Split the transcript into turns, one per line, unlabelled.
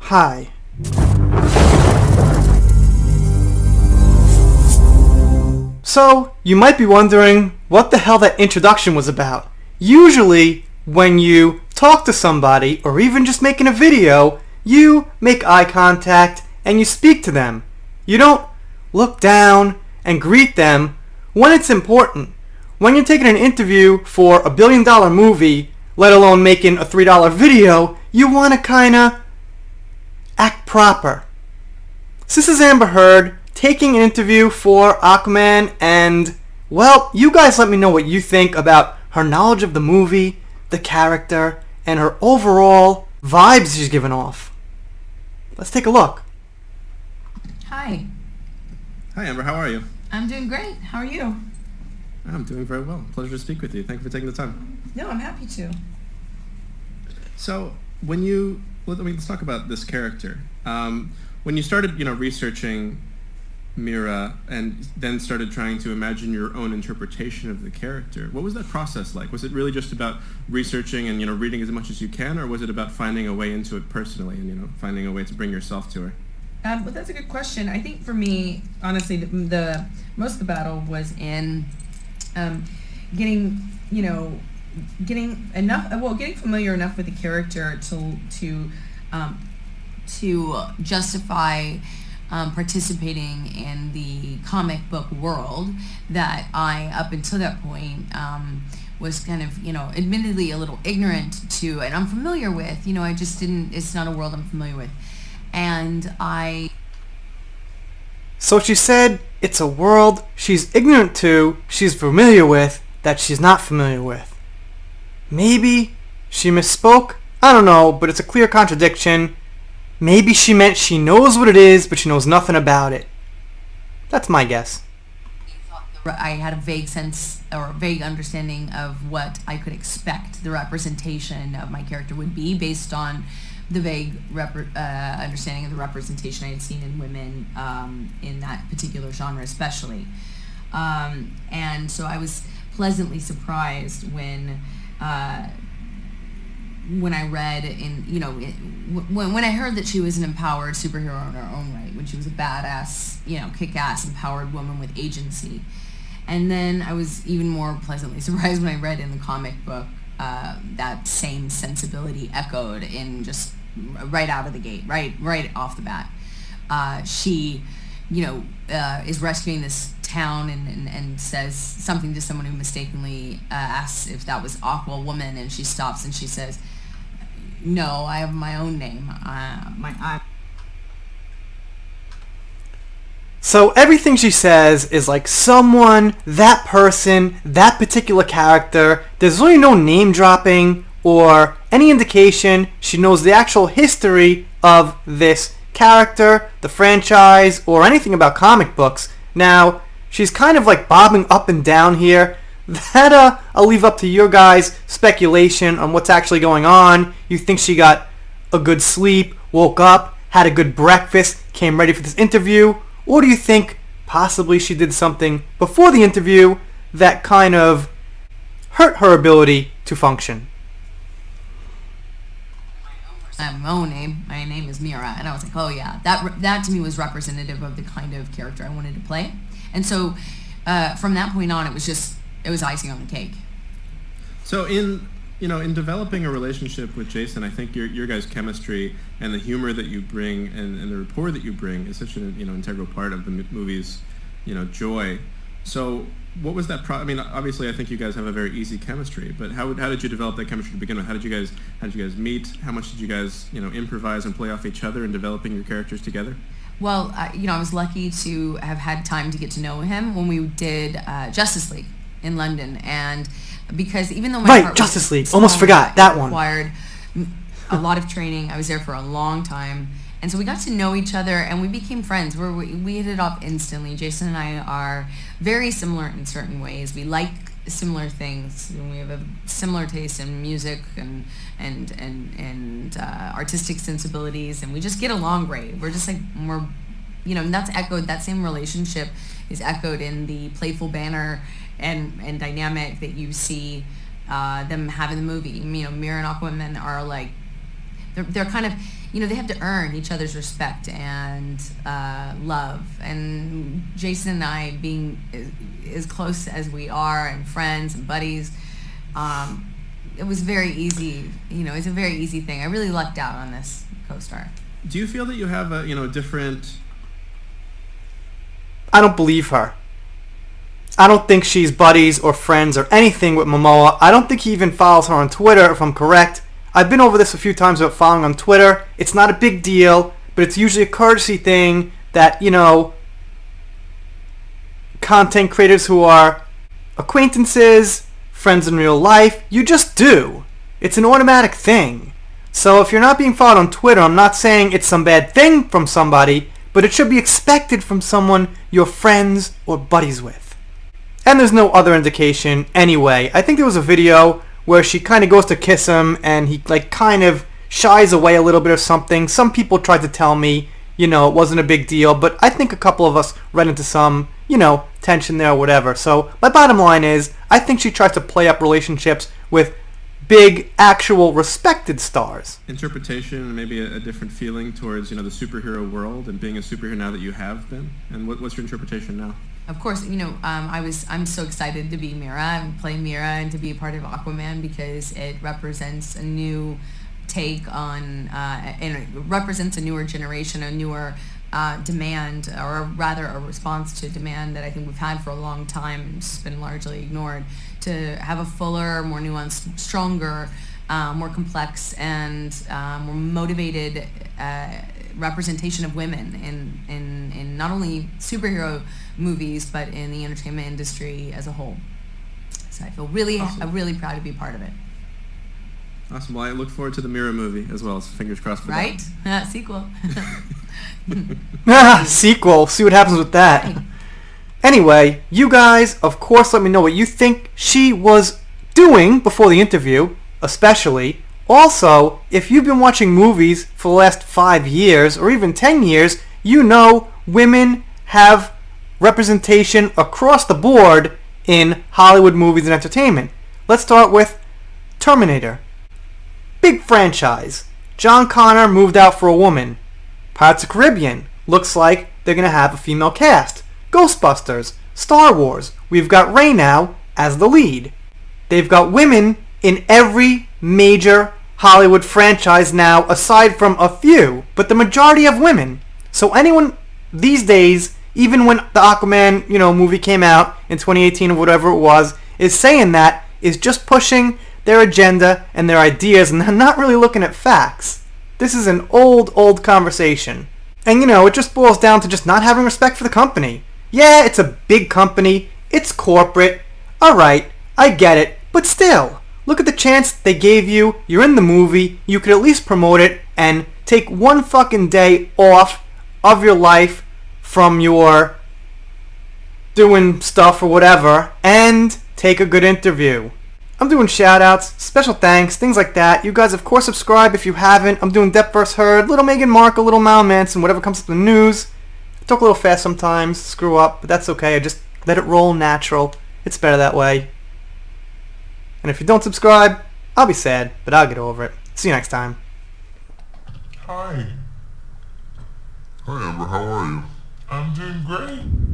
Hi. So, you might be wondering what the hell that introduction was about. Usually, when you talk to somebody, or even just making a video, you make eye contact and you speak to them. You don't look down and greet them when it's important. When you're taking an interview for a $1 billion movie, let alone making a $3 video, you want to kinda act proper. So this is Amber Heard taking an interview for Aquaman, and, well, you guys let me know what you think about her knowledge of the movie, the character, and her overall vibes she's giving off. Let's take a look.
Hi.
Hi, Amber. How are you?
I'm doing great. How are you?
I'm doing very well. Pleasure to speak with you. Thank you for taking the time.
No, I'm happy to.
So, let's talk about this character. When you started, researching Mira and then started trying to imagine your own interpretation of the character, what was that process like? Was it really just about researching and, reading as much as you can, or was it about finding a way into it personally and, finding a way to bring yourself to her?
Well, that's a good question. I think for me, honestly, the most of the battle was in getting familiar enough with the character to justify participating in the comic book world that I, up until that point, was kind of, admittedly a little ignorant to and unfamiliar with. It's not a world I'm familiar with.
So she said it's a world she's ignorant to, she's familiar with, that she's not familiar with. Maybe she misspoke? I don't know, but it's a clear contradiction. Maybe she meant she knows what it is, but she knows nothing about it. That's my guess.
I had a vague sense or vague understanding of what I could expect the representation of my character would be based on the vague understanding of the representation I had seen in women in that particular genre especially. And so I was pleasantly surprised when I read when I heard that she was an empowered superhero in her own right, when she was a badass, kick-ass, empowered woman with agency. And then I was even more pleasantly surprised when I read in the comic book that same sensibility echoed in just right out of the gate, right off the bat. She, is rescuing this town and says something to someone who mistakenly asks if that was Aquaman, and she stops and she says, "No, I have my own name.
So everything she says is like someone, that person, that particular character. There's really no name dropping or any indication she knows the actual history of this character, the franchise, or anything about comic books. Now, she's kind of like bobbing up and down here. That I'll leave up to your guys' speculation on what's actually going on. You think she got a good sleep, woke up, had a good breakfast, came ready for this interview? Or do you think possibly she did something before the interview that kind of hurt her ability to function?
I have my own name. My name is Mira." And I was like, oh yeah, that to me was representative of the kind of character I wanted to play. And so from that point on, it was icing on the cake.
So in developing a relationship with Jason, I think your guys' chemistry and the humor that you bring and the rapport that you bring is such an integral part of the movie's joy. So what was that? Obviously, I think you guys have a very easy chemistry. But how did you develop that chemistry to begin with? How did you guys meet? How much did you guys improvise and play off each other in developing your characters together?
Well, I was lucky to have had time to get to know him when we did Justice League in London, and because even though my heart
Justice League, almost forgot that one.
Required a lot of training. I was there for a long time, and so we got to know each other, and we became friends. We hit it off instantly. Jason and I are very similar in certain ways. We like similar things. We have a similar taste in music and artistic sensibilities, and we just get along great. We're just like and that's echoed. That same relationship is echoed in the playful banner and dynamic that you see them have in the movie. Mira and Aquaman are like they're kind of they have to earn each other's respect and love. And Jason and I, being as close as we are and friends and buddies, it was very easy. It's a very easy thing. I really lucked out on this co-star.
Do you feel that you have a different...
I don't believe her. I don't think she's buddies or friends or anything with Momoa. I don't think he even follows her on Twitter, if I'm correct. I've been over this a few times about following on Twitter. It's not a big deal, but it's usually a courtesy thing that, content creators who are acquaintances, friends in real life, you just do. It's an automatic thing. So if you're not being followed on Twitter, I'm not saying it's some bad thing from somebody, but it should be expected from someone you're friends or buddies with. And there's no other indication anyway. I think there was a video where she kind of goes to kiss him and he kind of shies away a little bit or something. Some people tried to tell me, it wasn't a big deal, but I think a couple of us ran into some, tension there or whatever. So my bottom line is, I think she tries to play up relationships with big, actual, respected stars.
Interpretation and maybe a different feeling towards, the superhero world and being a superhero now that you have been. And what's your interpretation now?
Of course, I'm so excited to be Mira and play Mira and to be a part of Aquaman because it represents a new take on, and it represents a newer generation, a newer demand, or rather a response to demand that I think we've had for a long time and just been largely ignored, to have a fuller, more nuanced, stronger, more complex, and more motivated representation of women in not only superhero movies but in the entertainment industry as a whole. So I feel really proud to be part of it.
Awesome. Well, I look forward to the Mira movie as well. So fingers crossed for
that. Right? Sequel.
Sequel. See what happens with that. Right. Anyway, you guys, of course, let me know what you think she was doing before the interview, especially. Also, if you've been watching movies for the last 5 years or even 10 years, women have representation across the board in Hollywood movies and entertainment. Let's start with Terminator. Big franchise. John Connor moved out for a woman. Pirates of the Caribbean. Looks like they're going to have a female cast. Ghostbusters. Star Wars. We've got Rey now as the lead. They've got women in every major Hollywood franchise now, aside from a few, but the majority of women. So anyone these days, even when the Aquaman, movie came out in 2018 or whatever it was, is saying that, is just pushing their agenda and their ideas, and they're not really looking at facts. This is an old conversation. And it just boils down to just not having respect for the company. Yeah, it's a big company, it's corporate, alright, I get it, but still, look at the chance they gave you, you're in the movie, you could at least promote it and take one fucking day off of your life from your doing stuff or whatever and take a good interview. I'm doing shout-outs, special thanks, things like that. You guys, of course, subscribe if you haven't. I'm doing Depth vs. Heard, Little Meghan Markle, Little Mal Manson, whatever comes up in the news. I talk a little fast sometimes, screw up, but that's okay. I just let it roll natural. It's better that way. And if you don't subscribe, I'll be sad, but I'll get over it. See you next time.
Hi. Hi, Amber. How are you? I'm doing great.